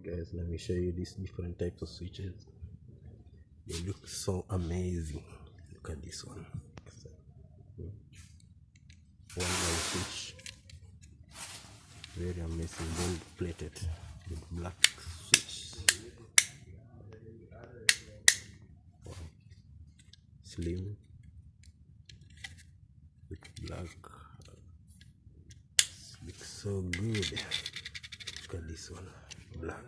Guys, let me show you these different types of switches. They look so amazing. Look at this one. One line switch, very amazing, gold plated with black switch. Wow. Slim with black. Looks so good. Look at this one, black.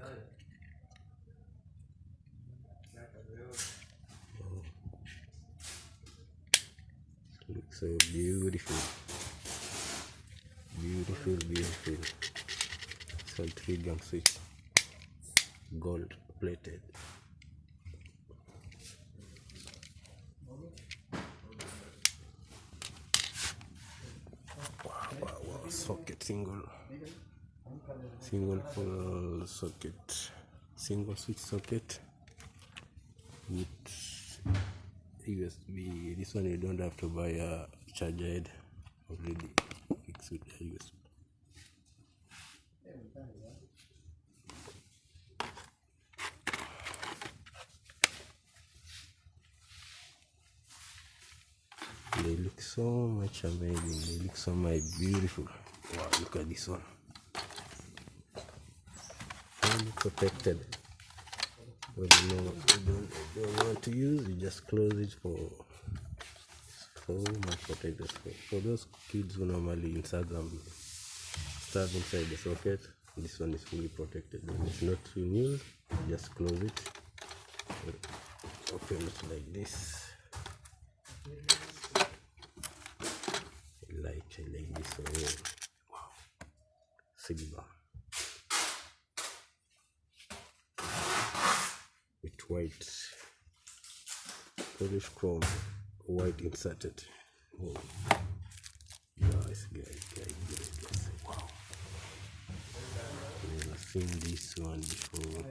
Oh. Looks so beautiful. Beautiful. It's all 3-gun switch, gold plated. Wow. Socket, single full socket, single switch socket with USB. This one you don't have to buy a charger head, already fixed with a USB. They look so much amazing. They look so much beautiful. Wow, look at this one. Fully protected. When you don't want to use, you just close it for so much protected. For those kids who normally insert stuff inside the socket, this one is fully protected. When it's not in use, just close it. Open it like this. Like this. Oh, wow. Silver with white polish chrome, white inserted. Oh, guys. Wow, I've never seen this one before.